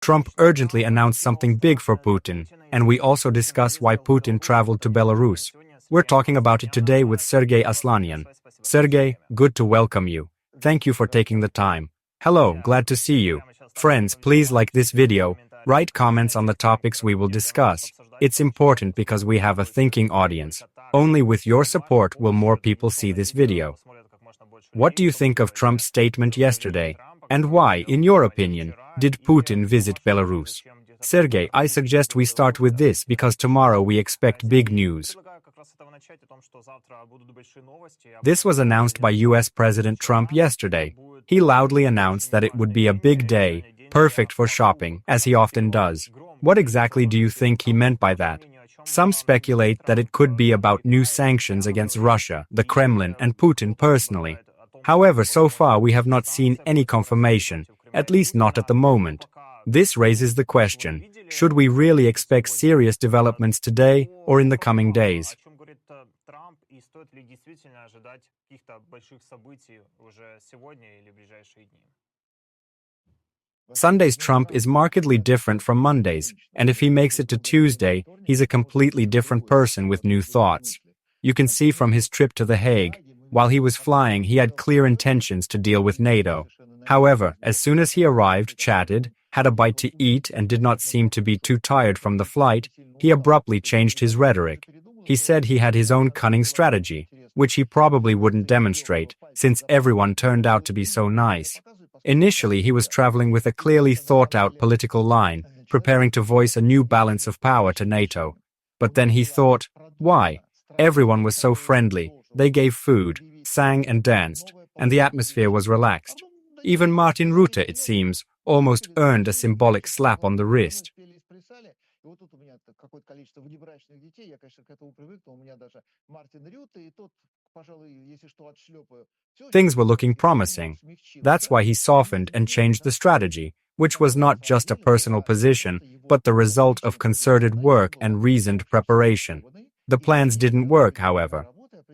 Trump urgently announced something big for Putin, and we also discuss why Putin traveled to Belarus. We're talking about it today with Sergei Aslanyan. Sergei, good to welcome you. Thank you for taking the time. Hello, glad to see you. Friends, please like this video, write comments on the topics we will discuss. It's important because we have a thinking audience. Only with your support will more people see this video. What do you think of Trump's statement yesterday? And why, in your opinion, did Putin visit Belarus? Sergei, I suggest we start with this because tomorrow we expect big news. This was announced by US President Trump yesterday. He loudly announced that it would be a big day, perfect for shopping, as he often does. What exactly do you think he meant by that? Some speculate that it could be about new sanctions against Russia, the Kremlin, and Putin personally. However, so far we have not seen any confirmation, at least not at the moment. This raises the question, should we really expect serious developments today or in the coming days? Sunday's Trump is markedly different from Monday's, and if he makes it to Tuesday, he's a completely different person with new thoughts. You can see from his trip to The Hague, while he was flying, he had clear intentions to deal with NATO. However, as soon as he arrived, chatted, had a bite to eat, and did not seem to be too tired from the flight, he abruptly changed his rhetoric. He said he had his own cunning strategy, which he probably wouldn't demonstrate, since everyone turned out to be so nice. Initially, he was traveling with a clearly thought-out political line, preparing to voice a new balance of power to NATO. But then he thought, why? Everyone was so friendly, they gave food, sang and danced, and the atmosphere was relaxed. Even Martin Rutte, it seems, almost earned a symbolic slap on the wrist. Things were looking promising. That's why he softened and changed the strategy, which was not just a personal position, but the result of concerted work and reasoned preparation. The plans didn't work, however.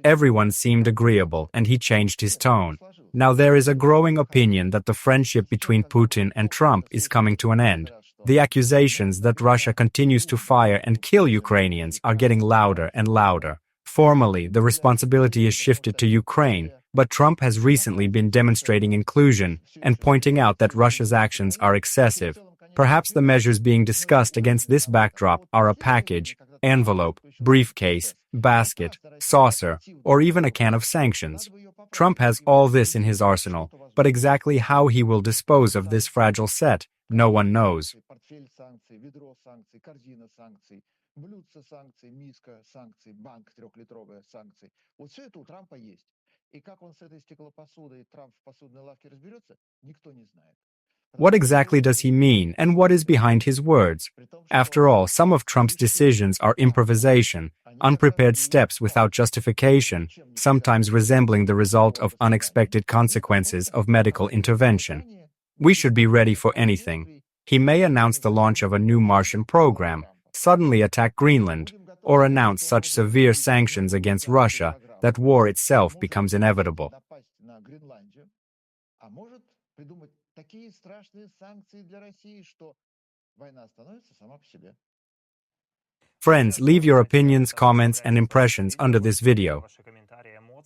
Everyone seemed agreeable, and he changed his tone. Now there is a growing opinion that the friendship between Putin and Trump is coming to an end. The accusations that Russia continues to fire and kill Ukrainians are getting louder and louder. Formally, the responsibility is shifted to Ukraine, but Trump has recently been demonstrating inclusion and pointing out that Russia's actions are excessive. Perhaps the measures being discussed against this backdrop are a package, envelope, briefcase, basket, saucer, or even a can of sanctions. Trump has all this in his arsenal, but exactly how he will dispose of this fragile set, no one knows. What exactly does he mean, and what is behind his words? After all, some of Trump's decisions are improvisation, unprepared steps without justification, sometimes resembling the result of unexpected consequences of medical intervention. We should be ready for anything. He may announce the launch of a new Martian program, suddenly attack Greenland, or announce such severe sanctions against Russia that war itself becomes inevitable. Friends, leave your opinions, comments, and impressions under this video.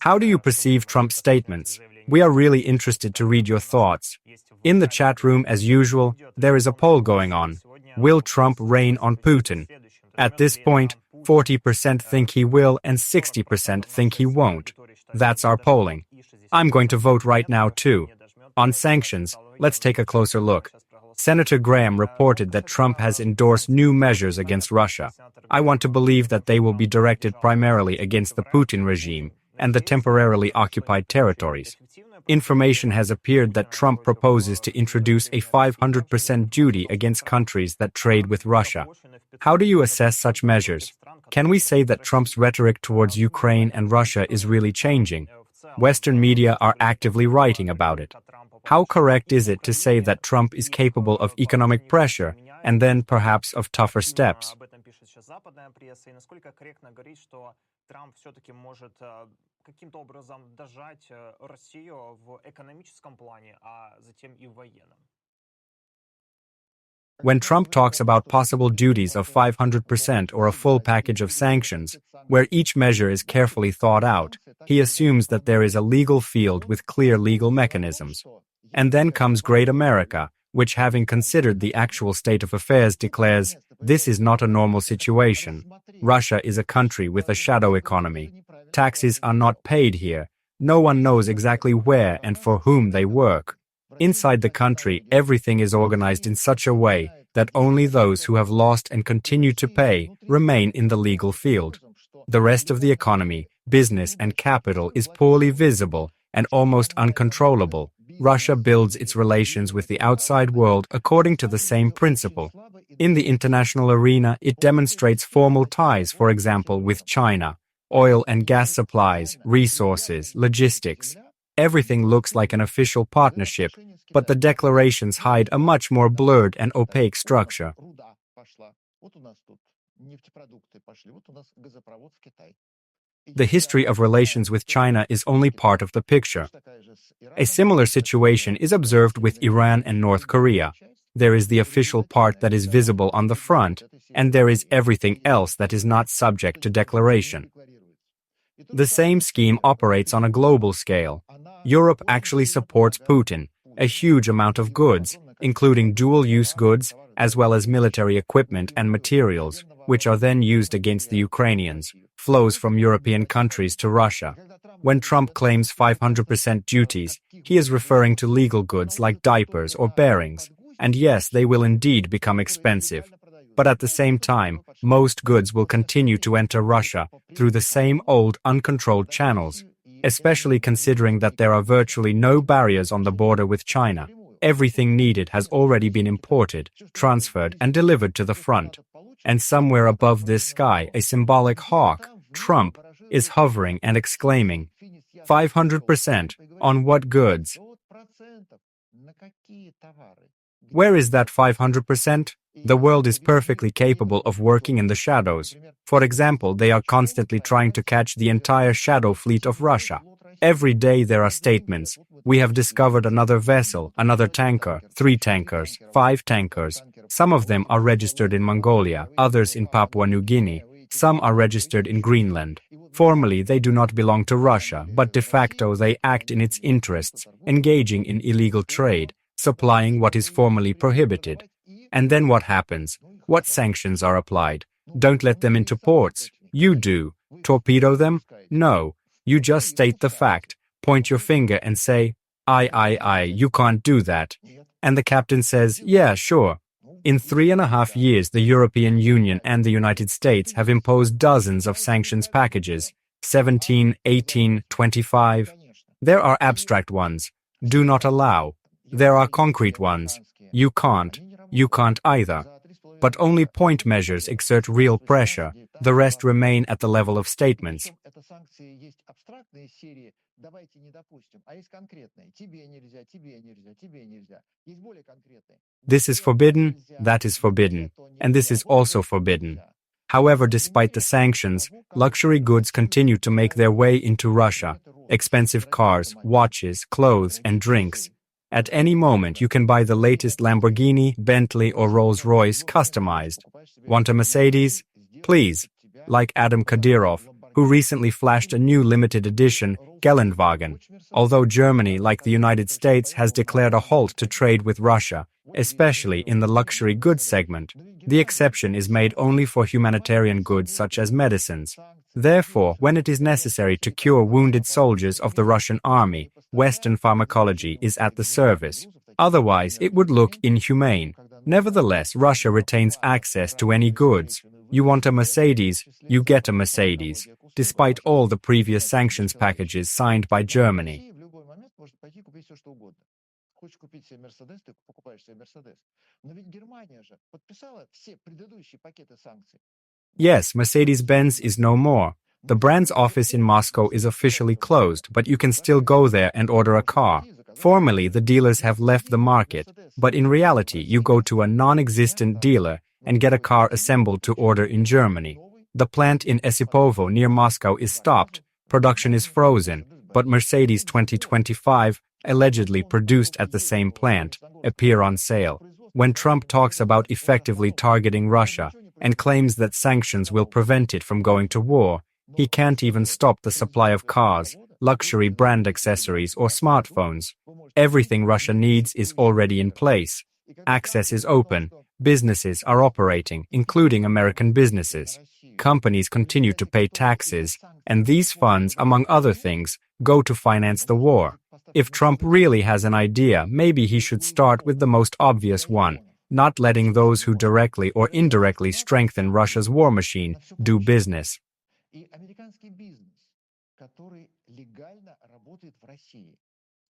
How do you perceive Trump's statements? We are really interested to read your thoughts. In the chat room, as usual, there is a poll going on. Will Trump reign on Putin? At this point, 40% think he will and 60% think he won't. That's our polling. I'm going to vote right now too. On sanctions, let's take a closer look. Senator Graham reported that Trump has endorsed new measures against Russia. I want to believe that they will be directed primarily against the Putin regime and the temporarily occupied territories. Information has appeared that Trump proposes to introduce a 500% duty against countries that trade with Russia. How do you assess such measures? Can we say that Trump's rhetoric towards Ukraine and Russia is really changing? Western media are actively writing about it. How correct is it to say that Trump is capable of economic pressure and then perhaps of tougher steps? When Trump talks about possible duties of 500% or a full package of sanctions, where each measure is carefully thought out, he assumes that there is a legal field with clear legal mechanisms. And then comes Great America, which, having considered the actual state of affairs, declares, this is not a normal situation. Russia is a country with a shadow economy. Taxes are not paid here. No one knows exactly where and for whom they work. Inside the country, everything is organized in such a way that only those who have lost and continue to pay remain in the legal field. The rest of the economy, business and capital is poorly visible and almost uncontrollable. Russia builds its relations with the outside world according to the same principle. In the international arena, it demonstrates formal ties, for example, with China, oil and gas supplies, resources, logistics. Everything looks like an official partnership, but the declarations hide a much more blurred and opaque structure. The history of relations with China is only part of the picture. A similar situation is observed with Iran and North Korea. There is the official part that is visible on the front, and there is everything else that is not subject to declaration. The same scheme operates on a global scale. Europe actually supports Putin, a huge amount of goods, including dual-use goods, as well as military equipment and materials, which are then used against the Ukrainians, flows from European countries to Russia. When Trump claims 500% duties, he is referring to legal goods like diapers or bearings, and yes, they will indeed become expensive. But at the same time, most goods will continue to enter Russia through the same old uncontrolled channels, especially considering that there are virtually no barriers on the border with China. Everything needed has already been imported, transferred, and delivered to the front. And somewhere above this sky, a symbolic hawk, Trump, is hovering and exclaiming, 500%, on what goods? Where is that 500%? The world is perfectly capable of working in the shadows. For example, they are constantly trying to catch the entire shadow fleet of Russia. Every day there are statements. We have discovered another vessel, another tanker, 3 tankers, 5 tankers. Some of them are registered in Mongolia, others in Papua New Guinea. Some are registered in Greenland. Formally, they do not belong to Russia, but de facto they act in its interests, engaging in illegal trade, supplying what is formally prohibited. And then what happens? What sanctions are applied? Don't let them into ports. You do. Torpedo them? No. You just state the fact, point your finger and say, you can't do that. And the captain says, yeah, sure. In 3.5 years, the European Union and the United States have imposed dozens of sanctions packages, 17, 18, 25. There are abstract ones. Do not allow. There are concrete ones. You can't. You can't either. But only point measures exert real pressure. The rest remain at the level of statements. This is forbidden, that is forbidden, and this is also forbidden. However, despite the sanctions, luxury goods continue to make their way into Russia. Expensive cars, watches, clothes, and drinks. At any moment, you can buy the latest Lamborghini, Bentley, or Rolls-Royce customized. Want a Mercedes? Please. Like Adam Kadyrov, who recently flashed a new limited edition Geländewagen. Although Germany, like the United States, has declared a halt to trade with Russia, especially in the luxury goods segment, the exception is made only for humanitarian goods such as medicines. Therefore, when it is necessary to cure wounded soldiers of the Russian army, Western pharmacology is at the service. Otherwise, it would look inhumane. Nevertheless, Russia retains access to any goods. You want a Mercedes, you get a Mercedes, despite all the previous sanctions packages signed by Germany. Yes, Mercedes-Benz is no more. The brand's office in Moscow is officially closed, but you can still go there and order a car. Formally, the dealers have left the market, but in reality, you go to a non-existent dealer and get a car assembled to order in Germany. The plant in Esipovo near Moscow is stopped, production is frozen, but Mercedes 2025, allegedly produced at the same plant, appear on sale. When Trump talks about effectively targeting Russia and claims that sanctions will prevent it from going to war, he can't even stop the supply of cars, luxury brand accessories, or smartphones. Everything Russia needs is already in place. Access is open. Businesses are operating, including American businesses. Companies continue to pay taxes, and these funds, among other things, go to finance the war. If Trump really has an idea, maybe he should start with the most obvious one, not letting those who directly or indirectly strengthen Russia's war machine do business.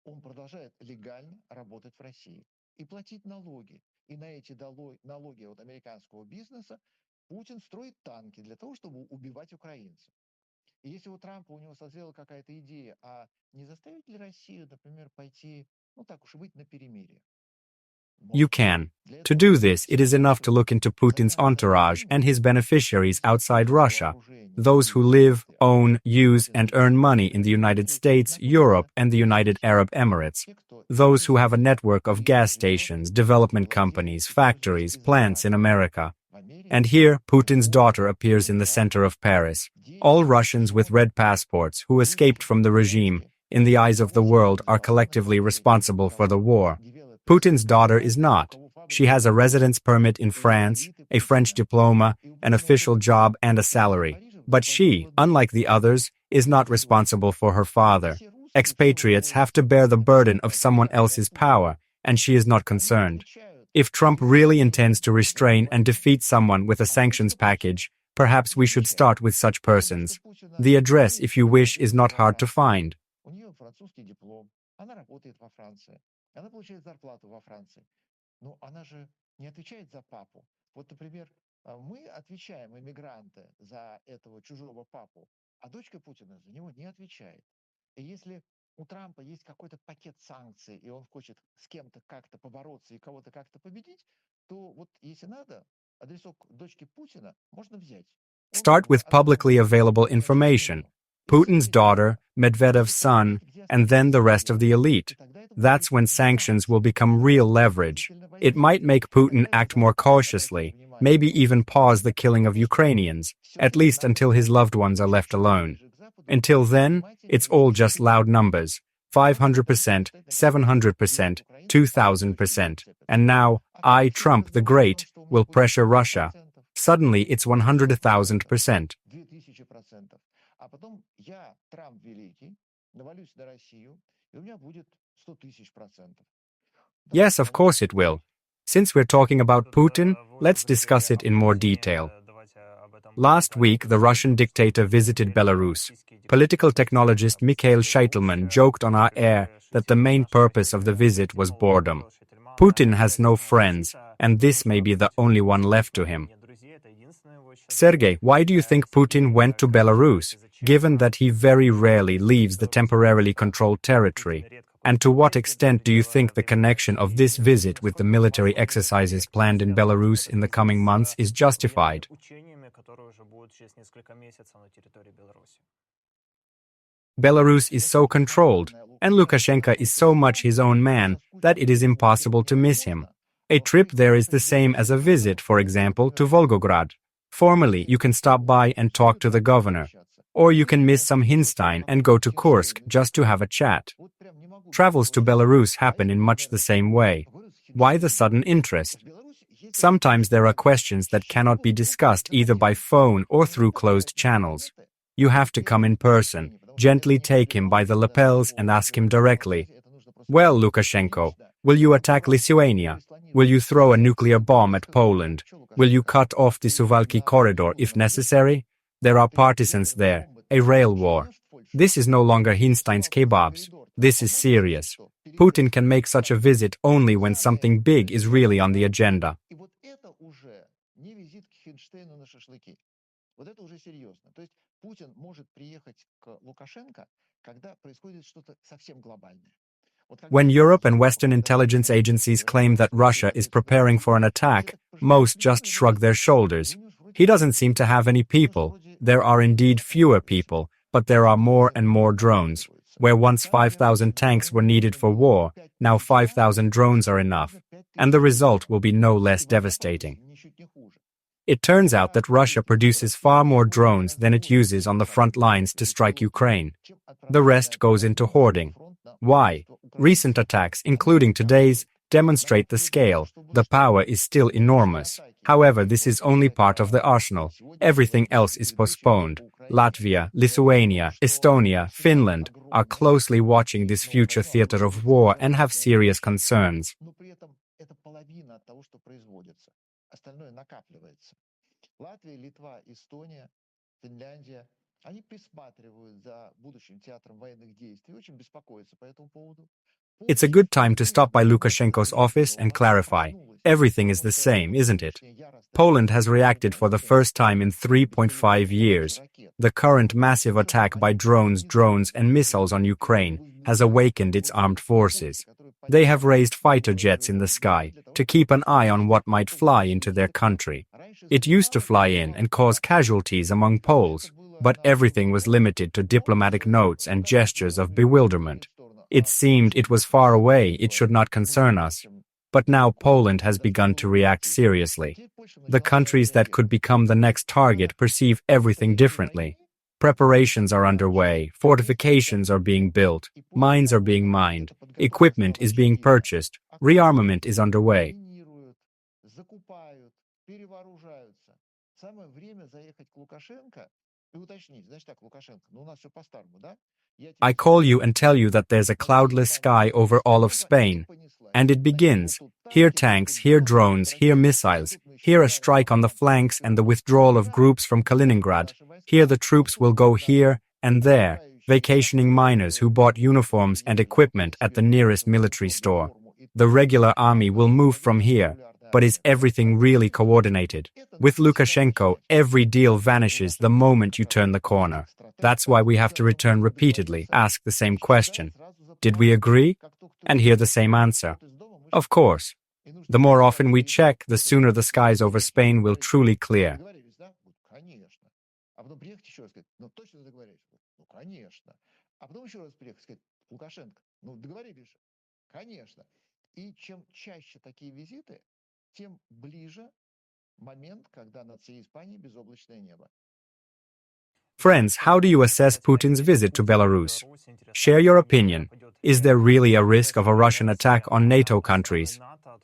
Он продолжает легально работать в России и платить налоги. И на эти налоги от американского бизнеса Путин строит танки для того, чтобы убивать украинцев. И если у Трампа, у него созрела какая-то идея, а не заставить ли Россию, например, пойти, ну так уж и быть, на перемирие? You can. To do this, it is enough to look into Putin's entourage and his beneficiaries outside Russia, those who live, own, use, and earn money in the United States, Europe, and the United Arab Emirates, those who have a network of gas stations, development companies, factories, plants in America. And here, Putin's daughter appears in the center of Paris. All Russians with red passports who escaped from the regime, in the eyes of the world, are collectively responsible for the war. Putin's daughter is not. She has a residence permit in France, a French diploma, an official job, and a salary. But she, unlike the others, is not responsible for her father. Expatriates have to bear the burden of someone else's power, and she is not concerned. If Trump really intends to restrain and defeat someone with a sanctions package, perhaps we should start with such persons. The address, if you wish, is not hard to find. Она получает зарплату во Франции. Но она же не отвечает за папу. Вот, например, мы отвечаем, иммигранты, за этого чужого папу, а дочка Путина за него не отвечает. И если у Трампа есть какой-то пакет санкций, и он хочет с кем-то как-то побороться и кого-то как-то победить, то вот если надо, адресок дочки Путина можно взять. Start with publicly available information. Putin's daughter, Medvedev's son, and then the rest of the elite. That's when sanctions will become real leverage. It might make Putin act more cautiously, maybe even pause the killing of Ukrainians, at least until his loved ones are left alone. Until then, it's all just loud numbers. 500%, 700%, 2000%. And now, I, Trump the Great, will pressure Russia. Suddenly, it's 100,000%. А потом я, Трамп Великий, навалюсь на Россию, и у меня будет 100,000%. Yes, of course it will. Since we're talking about Putin, let's discuss it in more detail. Last week, the Russian dictator visited Belarus. Political technologist Mikhail Scheitelman joked on our air that the main purpose of the visit was boredom. Putin has no friends, and this may be the only one left to him. Sergei, why do you think Putin went to Belarus, given that he very rarely leaves the temporarily controlled territory? And to what extent do you think the connection of this visit with the military exercises planned in Belarus in the coming months is justified? Belarus is so controlled, and Lukashenko is so much his own man that it is impossible to miss him. A trip there is the same as a visit, for example, to Volgograd. Formally, you can stop by and talk to the governor, or you can miss some Hinstein and go to Kursk just to have a chat. Travels to Belarus happen in much the same way. Why the sudden interest? Sometimes there are questions that cannot be discussed either by phone or through closed channels. You have to come in person, gently take him by the lapels and ask him directly, "Well, Lukashenko, will you attack Lithuania? Will you throw a nuclear bomb at Poland? Will you cut off the Suwalki corridor if necessary? There are partisans there, a rail war. This is no longer Hinstein's kebabs. This is serious. Putin can make such a visit only when something big is really on the agenda." Вот это уже серьезно. То есть Путин может приехать к Лукашенко, когда происходит что-то совсем глобальное. When Europe and Western intelligence agencies claim that Russia is preparing for an attack, most just shrug their shoulders. He doesn't seem to have any people. There are indeed fewer people, but there are more and more drones. Where once 5,000 tanks were needed for war, now 5,000 drones are enough. and the result will be no less devastating. It turns out that Russia produces far more drones than it uses on the front lines to strike Ukraine. The rest goes into hoarding. Why? Recent attacks, including today's, demonstrate the scale. The power is still enormous. However, this is only part of the arsenal. Everything else is postponed. Latvia, Lithuania, Estonia, Finland are closely watching this future theater of war and have serious concerns. Латвия, Литва, Эстония, Финляндия, они присматривают за будущим театром военных действий и очень беспокоятся по этому поводу. It's a good time to stop by Lukashenko's office and clarify. Everything is the same, isn't it? Poland has reacted for the first time in 3.5 years. The current massive attack by drones and missiles on Ukraine has awakened its armed forces. They have raised fighter jets in the sky to keep an eye on what might fly into their country. It used to fly in and cause casualties among Poles, but everything was limited to diplomatic notes and gestures of bewilderment. It seemed it was far away, it should not concern us. But now Poland has begun to react seriously. The countries that could become the next target perceive everything differently. Preparations are underway, fortifications are being built, mines are being mined, equipment is being purchased, rearmament is underway. I call you and tell you that there's a cloudless sky over all of Spain. And it begins. Here tanks, here drones, here missiles, here a strike on the flanks and the withdrawal of groups from Kaliningrad. Here the troops will go here and there, vacationing miners who bought uniforms and equipment at the nearest military store. The regular army will move from here. But is everything really coordinated? With Lukashenko, every deal vanishes the moment you turn the corner. That's why we have to return repeatedly, ask the same question. Did we agree? And hear the same answer. Of course. The more often we check, the sooner the skies over Spain will truly clear. Friends, how do you assess Putin's visit to Belarus? Share your opinion. Is there really a risk of a Russian attack on NATO countries?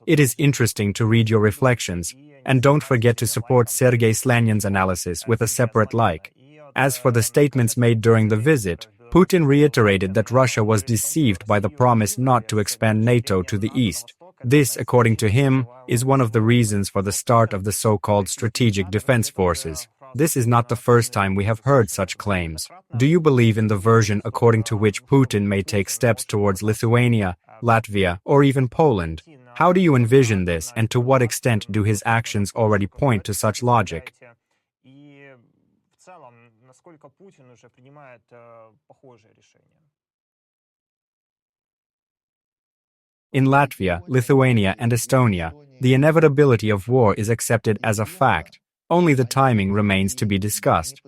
It is interesting to read your reflections, and don't forget to support Sergei Aslanyan's analysis with a separate like. As for the statements made during the visit, Putin reiterated that Russia was deceived by the promise not to expand NATO to the east. This, according to him, is one of the reasons for the start of the so-called strategic defense forces. This is not the first time we have heard such claims. Do you believe in the version according to which Putin may take steps towards Lithuania, Latvia, or even Poland? How do you envision this, and to what extent do his actions already point to such logic? In Latvia, Lithuania, and Estonia, the inevitability of war is accepted as a fact. Only the timing remains to be discussed.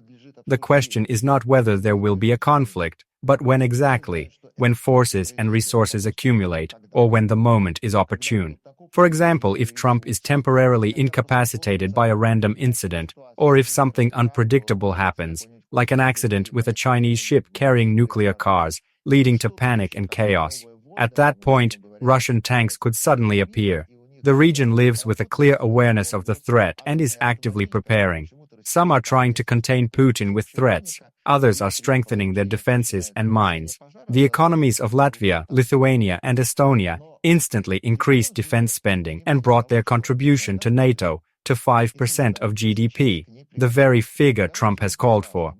The question is not whether there will be a conflict, but when exactly, when forces and resources accumulate, or when the moment is opportune. For example, if Trump is temporarily incapacitated by a random incident, or if something unpredictable happens, like an accident with a Chinese ship carrying nuclear cars, leading to panic and chaos. At that point, Russian tanks could suddenly appear. The region lives with a clear awareness of the threat and is actively preparing. Some are trying to contain Putin with threats, others are strengthening their defenses and mines. The economies of Latvia, Lithuania, and Estonia instantly increased defense spending and brought their contribution to NATO to 5% of GDP, the very figure Trump has called for.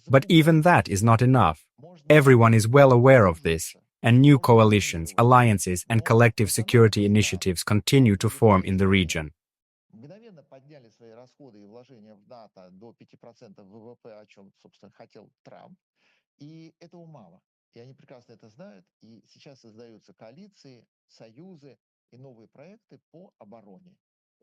But even that is not enough. Everyone is well aware of this, and new coalitions, alliances, and collective security initiatives continue to form in the region.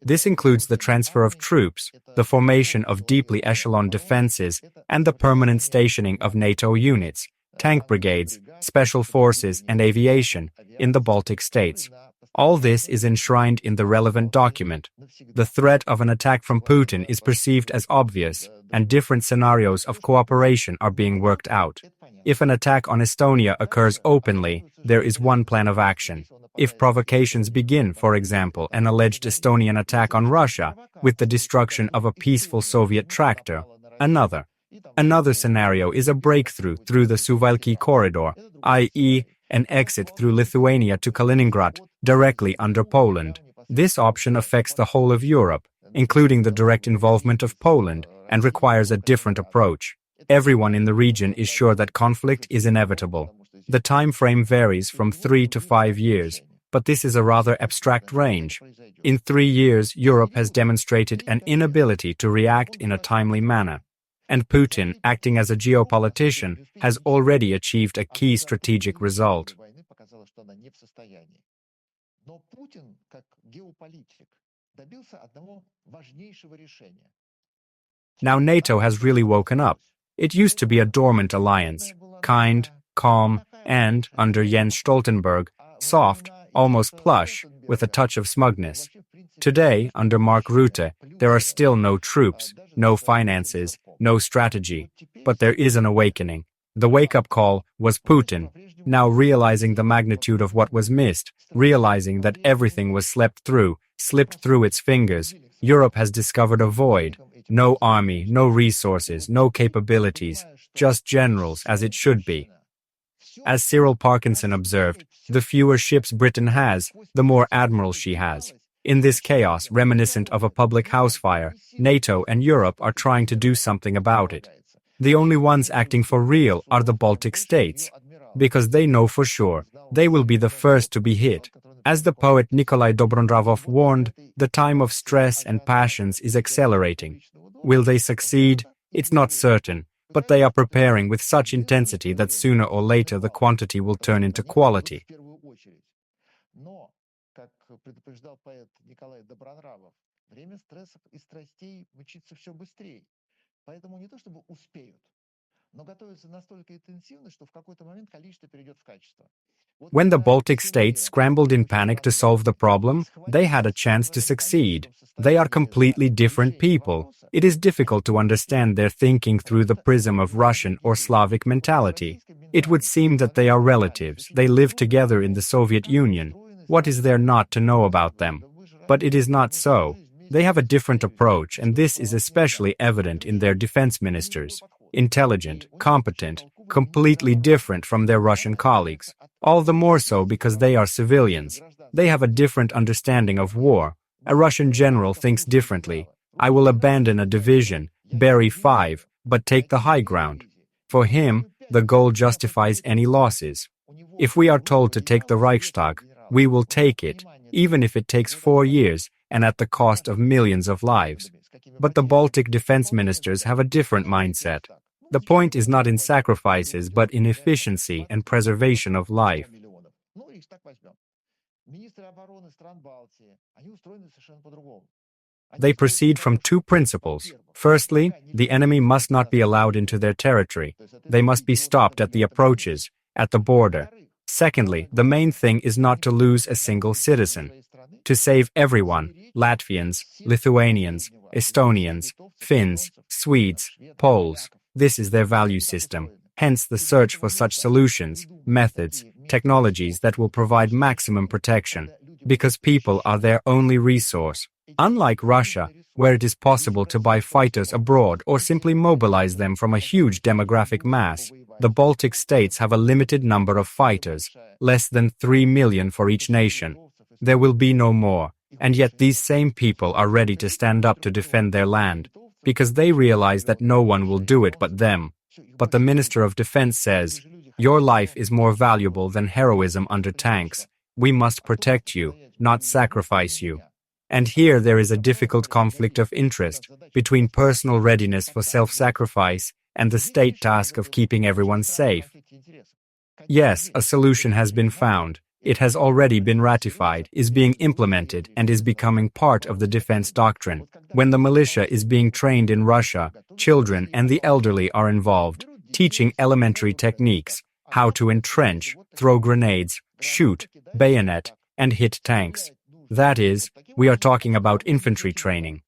This includes the transfer of troops, the formation of deeply echeloned defenses, and the permanent stationing of NATO units, tank brigades, special forces, and aviation in the Baltic states. All this is enshrined in the relevant document. The threat of an attack from Putin is perceived as obvious, and different scenarios of cooperation are being worked out. If an attack on Estonia occurs openly, there is one plan of action. If provocations begin, for example, an alleged Estonian attack on Russia, with the destruction of a peaceful Soviet tractor, another. Another scenario is a breakthrough through the Suwalki corridor, i.e., an exit through Lithuania to Kaliningrad, directly under Poland. This option affects the whole of Europe, including the direct involvement of Poland, and requires a different approach. Everyone in the region is sure that conflict is inevitable. The time frame varies from 3 to 5 years, but this is a rather abstract range. In 3 years, Europe has demonstrated an inability to react in a timely manner. And Putin, acting as a geopolitician, has already achieved a key strategic result. Now NATO has really woken up. It used to be a dormant alliance, kind, calm, and, under Jens Stoltenberg, soft, almost plush, with a touch of smugness. Today, under Mark Rutte, there are still no troops, no finances, no strategy, but there is an awakening. The wake-up call was Putin, now realizing the magnitude of what was missed, realizing that everything was slipped through its fingers. Europe has discovered a void. No army, no resources, no capabilities, just generals as it should be. As Cyril Parkinson observed, the fewer ships Britain has, the more admirals she has. In this chaos reminiscent of a public house fire, NATO and Europe are trying to do something about it. The only ones acting for real are the Baltic states, because they know for sure they will be the first to be hit. As the poet Nikolai Dobrondravov warned, the time of stress and passions is accelerating. Will they succeed? It's not certain, but they are preparing with such intensity that sooner or later the quantity will turn into quality. When the Baltic states scrambled in panic to solve the problem, they had a chance to succeed. They are completely different people. It is difficult to understand their thinking through the prism of Russian or Slavic mentality. It would seem that they are relatives. They lived together in the Soviet Union. What is there not to know about them? But it is not so. They have a different approach, and this is especially evident in their defense ministers. Intelligent, competent, completely different from their Russian colleagues. All the more so because they are civilians. They have a different understanding of war. A Russian general thinks differently. I will abandon a division, bury 5, but take the high ground. For him, the goal justifies any losses. If we are told to take the Reichstag, we will take it, even if it takes 4 years and at the cost of millions of lives. But the Baltic defense ministers have a different mindset. The point is not in sacrifices, but in efficiency and preservation of life. They proceed from 2 principles. Firstly, the enemy must not be allowed into their territory. They must be stopped at the approaches, at the border. Secondly, the main thing is not to lose a single citizen. To save everyone, Latvians, Lithuanians, Estonians, Finns, Swedes, Poles. This is their value system. Hence the search for such solutions, methods, technologies that will provide maximum protection, because people are their only resource. Unlike Russia, where it is possible to buy fighters abroad or simply mobilize them from a huge demographic mass, the Baltic states have a limited number of fighters, less than 3 million for each nation. There will be no more, and yet these same people are ready to stand up to defend their land, because they realize that no one will do it but them. But the Minister of Defense says, "Your life is more valuable than heroism under tanks. We must protect you, not sacrifice you." And here there is a difficult conflict of interest between personal readiness for self-sacrifice and the state task of keeping everyone safe. Yes, a solution has been found. It has already been ratified, is being implemented, and is becoming part of the defense doctrine. When the militia is being trained in Russia, children and the elderly are involved, teaching elementary techniques, how to entrench, throw grenades, shoot, bayonet, and hit tanks. That is, we are talking about infantry training.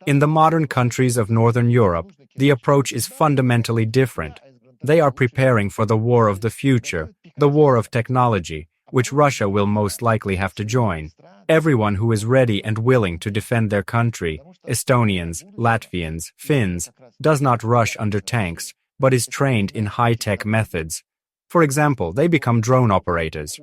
In the modern countries of Northern Europe, the approach is fundamentally different. They are preparing for the war of the future, the war of technology, which Russia will most likely have to join. Everyone who is ready and willing to defend their country, Estonians, Latvians, Finns, does not rush under tanks, but is trained in high-tech methods. For example, they become drone operators.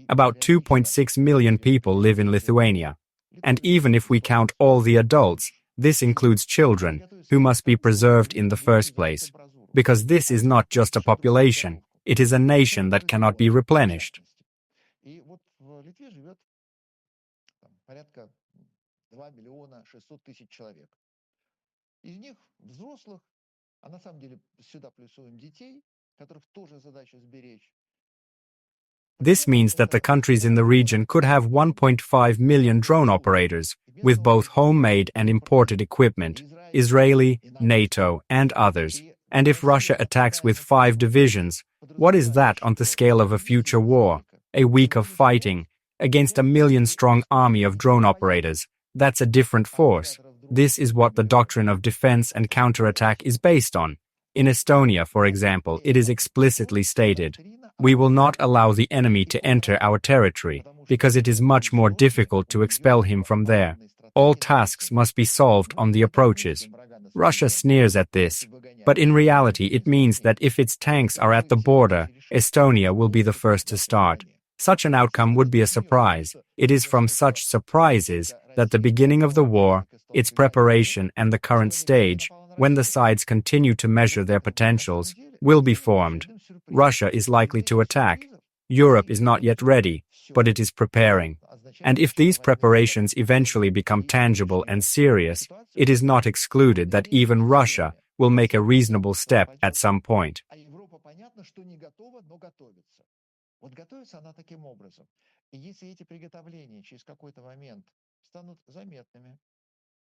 About 2.6 million people live in Lithuania. And even if we count all the adults, this includes children, who must be preserved in the first place. Because this is not just a population, it is a nation that cannot be replenished. Порядка 2 миллиона 600 тысяч человек. Из них взрослых, а на самом деле сюда плюсуем детей, которых тоже задача сберечь. This means that the countries in the region could have 1.5 million drone operators, with both homemade and imported equipment, Israeli, NATO, and others. And if Russia attacks with 5 divisions, what is that on the scale of a future war? A week of fighting against a million-strong army of drone operators. That's a different force. This is what the doctrine of defense and counterattack is based on. In Estonia, for example, it is explicitly stated, "We will not allow the enemy to enter our territory, because it is much more difficult to expel him from there. All tasks must be solved on the approaches." Russia sneers at this, but in reality it means that if its tanks are at the border, Estonia will be the first to start. Such an outcome would be a surprise. It is from such surprises that the beginning of the war, its preparation and the current stage, when the sides continue to measure their potentials, will be formed. Russia is likely to attack. Europe is not yet ready, but it is preparing. And if these preparations eventually become tangible and serious, it is not excluded that even Russia will make a reasonable step at some point. Вот готовится она таким образом. И если эти приготовления через какой-то момент станут заметными,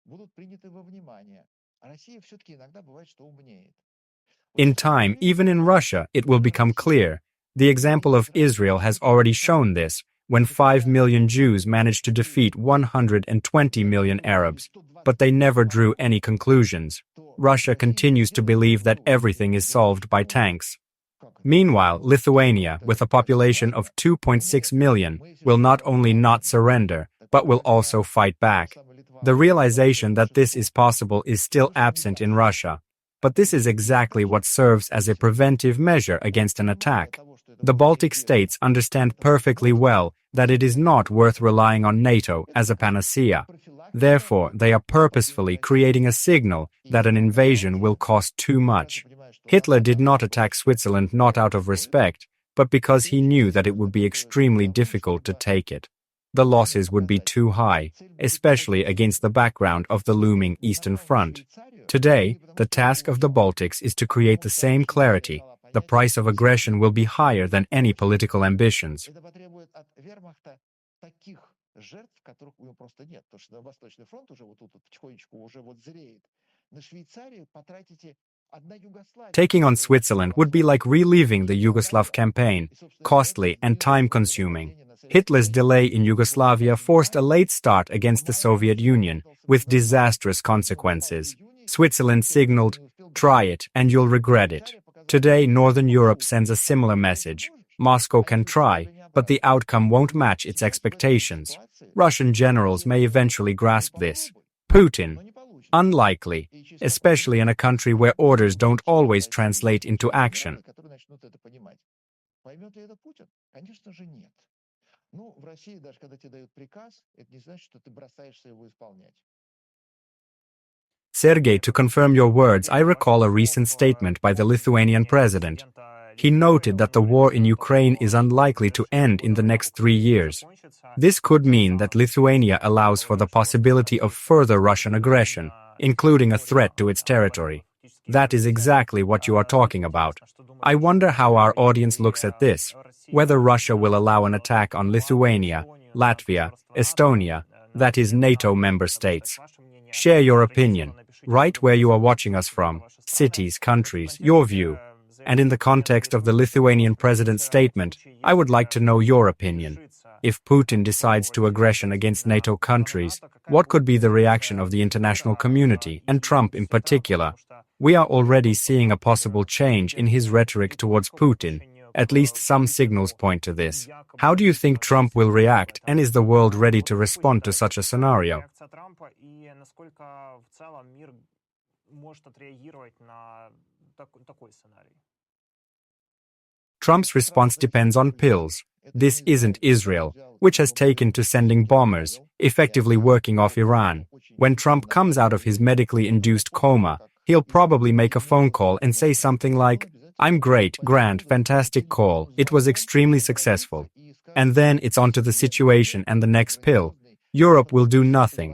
будут приняты во внимание, а Россия все-таки иногда бывает, что умнеет. In time, even in Russia, it will become clear. The example of Israel has already shown this, when 5 million Jews managed to defeat 120 million Arabs, but they never drew any conclusions. Russia continues to believe that everything is solved by tanks. Meanwhile, Lithuania, with a population of 2.6 million, will not only not surrender, but will also fight back. The realization that this is possible is still absent in Russia. But this is exactly what serves as a preventive measure against an attack. The Baltic states understand perfectly well that it is not worth relying on NATO as a panacea. Therefore, they are purposefully creating a signal that an invasion will cost too much. Hitler did not attack Switzerland not out of respect, but because he knew that it would be extremely difficult to take it. The losses would be too high, especially against the background of the looming Eastern Front. Today, the task of the Baltics is to create the same clarity. The price of aggression will be higher than any political ambitions. Жертв, которых у него просто нет, потому что Восточный фронт уже вот тут потихонечку уже вот зреет. На Швейцарию потратите одна Югославия. Taking on Switzerland would be like reliving the Yugoslav campaign, costly and time-consuming. Hitler's delay in Yugoslavia forced a late start against the Soviet Union, with disastrous consequences. Switzerland signaled, "Try it and you'll regret it." Today, Northern Europe sends a similar message. Moscow can try, but the outcome won't match its expectations. Russian generals may eventually grasp this. Putin? Unlikely, especially in a country where orders don't always translate into action. Sergei, to confirm your words, I recall a recent statement by the Lithuanian president. He noted that the war in Ukraine is unlikely to end in the next 3 years. This could mean that Lithuania allows for the possibility of further Russian aggression, including a threat to its territory. That is exactly what you are talking about. I wonder how our audience looks at this, whether Russia will allow an attack on Lithuania, Latvia, Estonia, that is NATO member states. Share your opinion. Write where you are watching us from, cities, countries, your view. And in the context of the Lithuanian president's statement, I would like to know your opinion. If Putin decides to aggression against NATO countries, what could be the reaction of the international community, and Trump in particular? We are already seeing a possible change in his rhetoric towards Putin. At least some signals point to this. How do you think Trump will react, and is the world ready to respond to such a scenario? Trump's response depends on pills. This isn't Israel, which has taken to sending bombers, effectively working off Iran. When Trump comes out of his medically induced coma, he'll probably make a phone call and say something like, "I'm great, grand, fantastic call. It was extremely successful." And then it's on to the situation and the next pill. Europe will do nothing.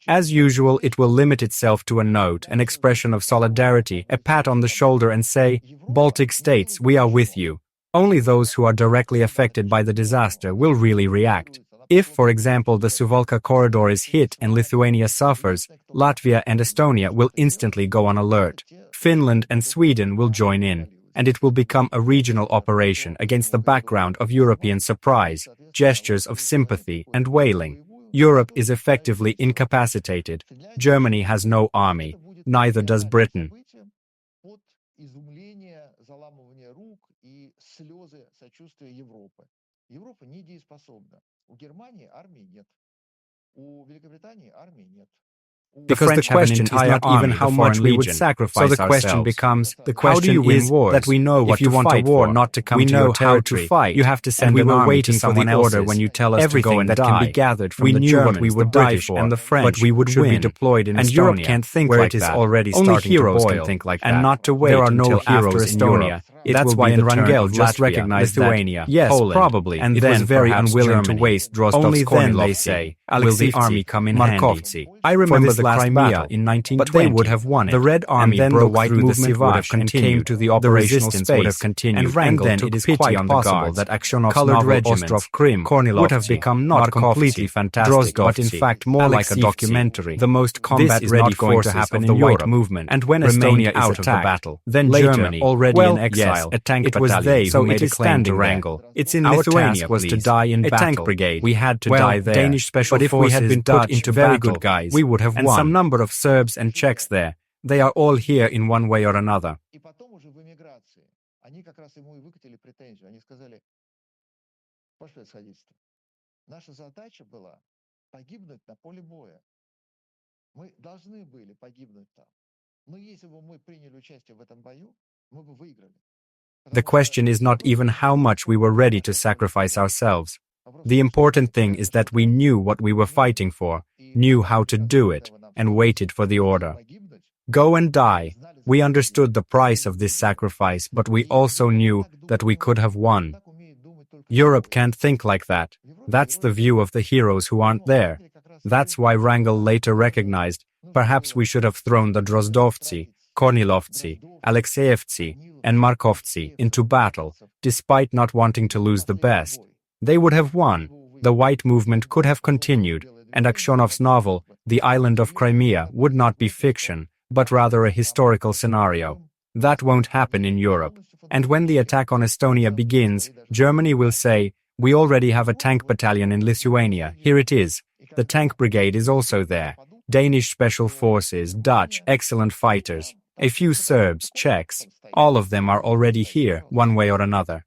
As usual, it will limit itself to a note, an expression of solidarity, a pat on the shoulder and say, "Baltic states, we are with you." Only those who are directly affected by the disaster will really react. If, for example, the Suwalka corridor is hit and Lithuania suffers, Latvia and Estonia will instantly go on alert. Finland and Sweden will join in, and it will become a regional operation against the background of European surprise, gestures of sympathy and wailing. Europe is effectively incapacitated. Germany has no army. Neither does Britain. Because the question is not even how much we would sacrifice ourselves. So the question becomes, how do you win wars? That we know what to fight for. Not to come to your territory. You have to send an army to someone else's. When you tell us everything to go and that die. Can be gathered from we the knew Germans, what we would die for, and the French, but we would win. Be deployed in and Estonia, Europe can't think where like it is that. Already only heroes can think like that, and not to wait. There are no heroes in Estonia. That's why Rangel just recognized Lithuania, yes, Poland, probably, and it was very unwilling Germany. To waste Drozdov's Kornilovsky. Will the army come in handy? I remember the Crimea in 1920, but they would have won it. The Red Army and then broke the white through the Sivash and came to the operational space would have continued, and Rangel took it is pity on the guards that Aksyonov's colored regiments, Ostrov Krim, would have become not completely fantastic, but in fact more like a documentary. The most combat-ready forces to happen in the white movement, and when Estonia is out of the battle, then Germany, already in exile, a tank battalion. It was they who made a claim to Wrangel. It's in Lithuania was to die in battle. A tank brigade. We had to die there. Danish special forces, but if we had been put into very good guys, we would have won. And some number of Serbs and Czechs there. They are all here in one way or another. The question is not even how much we were ready to sacrifice ourselves. The important thing is that we knew what we were fighting for, knew how to do it, and waited for the order. Go and die. We understood the price of this sacrifice, but we also knew that we could have won. Europe can't think like that. That's the view of the heroes who aren't there. That's why Wrangel later recognized, perhaps we should have thrown the Drozdovci, Kornilovci, Alexeyevci, and Markovci into battle, despite not wanting to lose the best. They would have won. The white movement could have continued, and Aksyonov's novel, The Island of Crimea, would not be fiction, but rather a historical scenario. That won't happen in Europe. And when the attack on Estonia begins, Germany will say, "We already have a tank battalion in Lithuania. Here it is. The tank brigade is also there. Danish special forces, Dutch, excellent fighters. A few Serbs, Czechs. All of them are already here, one way or another."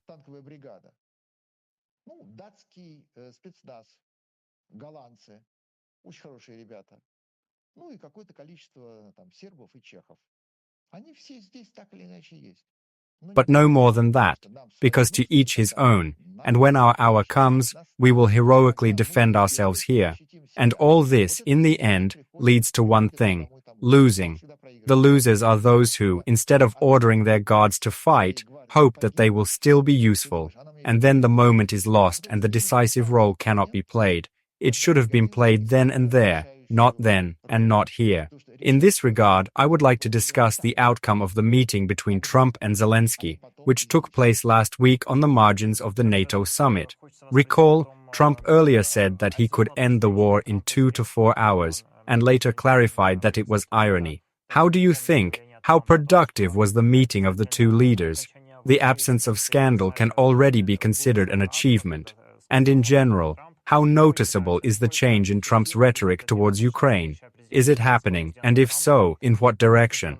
But no more than that, because to each his own, and when our hour comes, we will heroically defend ourselves here. And all this, in the end, leads to one thing: losing. The losers are those who, instead of ordering their guards to fight, hope that they will still be useful, and then the moment is lost and the decisive role cannot be played. It should have been played then and there, not then and not here. In this regard, I would like to discuss the outcome of the meeting between Trump and Zelensky, which took place last week on the margins of the NATO summit. Recall, Trump earlier said that he could end the war in 2 to 4 hours, and later clarified that it was irony. How do you think? How productive was the meeting of the two leaders? The absence of scandal can already be considered an achievement. And in general, How noticeable is the change in Trump's rhetoric towards Ukraine? Is it happening? And if so, in what direction?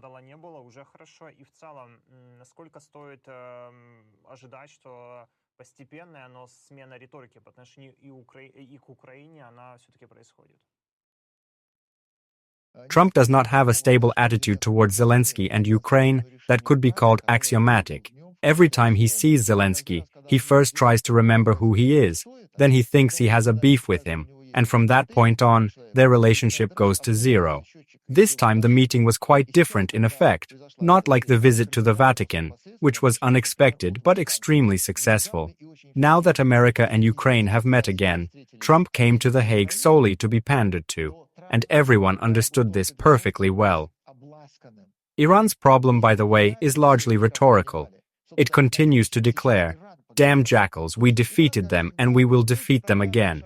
Trump does not have a stable attitude towards Zelensky and Ukraine that could be called axiomatic. Every time he sees Zelensky, he first tries to remember who he is, then he thinks he has a beef with him, and from that point on, their relationship goes to zero. This time the meeting was quite different in effect, not like the visit to the Vatican, which was unexpected but extremely successful. Now that America and Ukraine have met again, Trump came to The Hague solely to be pandered to, and everyone understood this perfectly well. Iran's problem, by the way, is largely rhetorical. It continues to declare, "Damn jackals, we defeated them and we will defeat them again."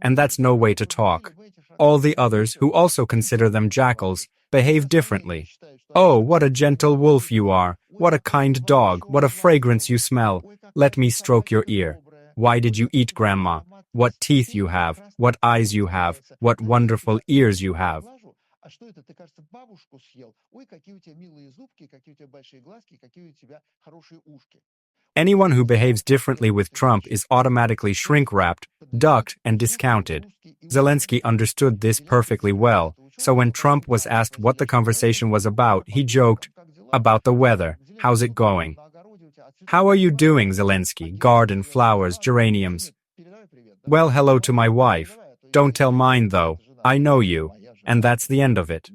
And that's no way to talk. All the others, who also consider them jackals, behave differently. "Oh, what a gentle wolf you are! What a kind dog! What a fragrance you smell! Let me stroke your ear. Why did you eat, Grandma? What teeth you have! What eyes you have! What wonderful ears you have!" А что это, ты, кажется, бабушку съел? Ой, какие у тебя милые зубки, какие у тебя большие глазки, какие у тебя хорошие ушки. Anyone who behaves differently with Trump is automatically shrink-wrapped, ducked, and discounted. Zelensky understood this perfectly well, so when Trump was asked what the conversation was about, he joked, "About the weather. How's it going?" "How are you doing, Zelensky? Garden, flowers, geraniums." "Well, hello to my wife. Don't tell mine, though. I know you." And that's the end of it.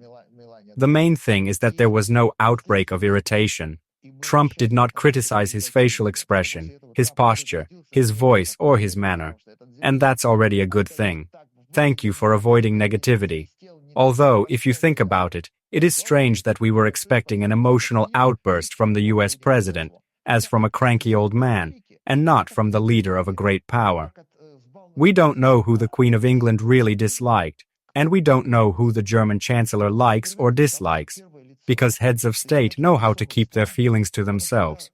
The main thing is that there was no outbreak of irritation. Trump did not criticize his facial expression, his posture, his voice, or his manner. And that's already a good thing. Thank you for avoiding negativity. Although, if you think about it, it is strange that we were expecting an emotional outburst from the US president, as from a cranky old man, and not from the leader of a great power. We don't know who the Queen of England really disliked, and we don't know who the German Chancellor likes or dislikes, because heads of state know how to keep their feelings to themselves.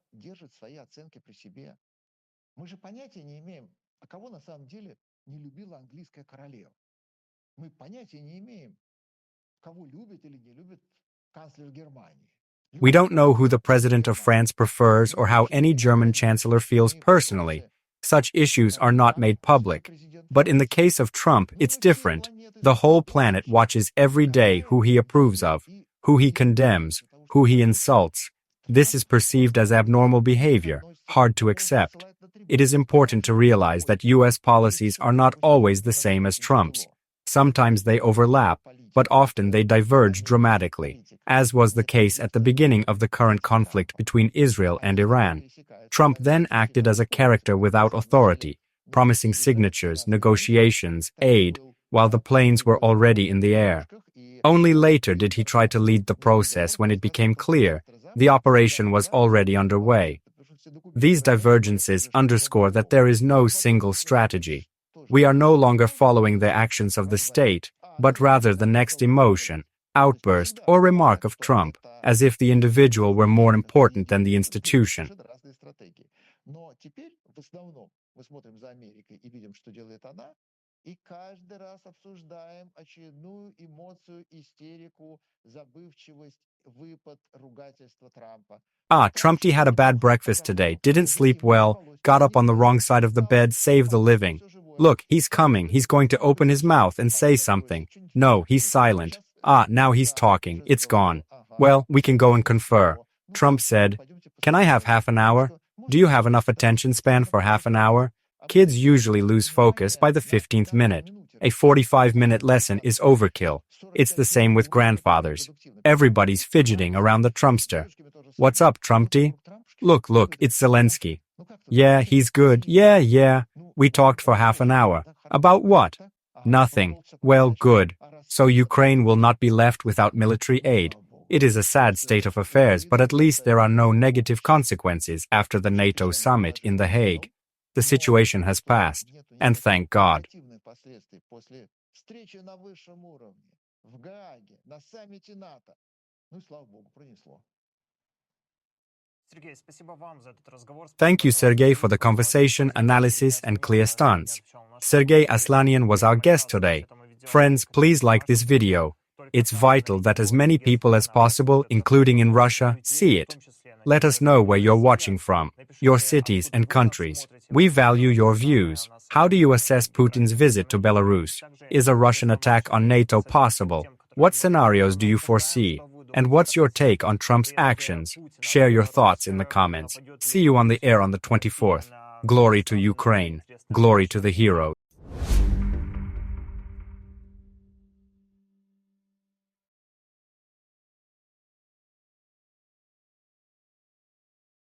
We don't know who the President of France prefers or how any German Chancellor feels personally. Such issues are not made public. But in the case of Trump, it's different. The whole planet watches every day who he approves of, who he condemns, who he insults. This is perceived as abnormal behavior, hard to accept. It is important to realize that US policies are not always the same as Trump's. Sometimes they overlap, but often they diverge dramatically, as was the case at the beginning of the current conflict between Israel and Iran. Trump then acted as a character without authority, promising signatures, negotiations, aid, while the planes were already in the air. Only later did he try to lead the process when it became clear the operation was already underway. These divergences underscore that there is no single strategy. We are no longer following the actions of the state, but rather the next emotion, outburst, or remark of Trump, as if the individual were more important than the institution. И каждый раз обсуждаем очередную эмоцию, истерику, забывчивость, выпад, ругательство Трампа. Trumpy had a bad breakfast today, didn't sleep well, got up on the wrong side of the bed, saved the living. Look, he's coming, he's going to open his mouth and say something. No, he's silent. Now he's talking, it's gone. Well, we can go and confer. Trump said, "Can I have half an hour? Do you have enough attention span for half an hour?" Kids usually lose focus by the 15th minute. A 45-minute lesson is overkill. It's the same with grandfathers. Everybody's fidgeting around the Trumpster. "What's up, Trumpty?" Look, it's Zelensky." "Yeah, he's good. Yeah. We talked for half an hour. About what?" "Nothing." "Well, good. So Ukraine will not be left without military aid. It is a sad state of affairs, but at least there are no negative consequences after the NATO summit in The Hague. The situation has passed, and thank God. Thank you, Sergei, for the conversation, analysis, and clear stance. Sergei Aslanyan was our guest today. Friends, please like this video. It's vital that as many people as possible, including in Russia, see it. Let us know where you're watching from, your cities and countries. We value your views. How do you assess Putin's visit to Belarus? Is a Russian attack on NATO possible? What scenarios do you foresee? And what's your take on Trump's actions? Share your thoughts in the comments. See you on the air on the 24th. Glory to Ukraine. Glory to the heroes.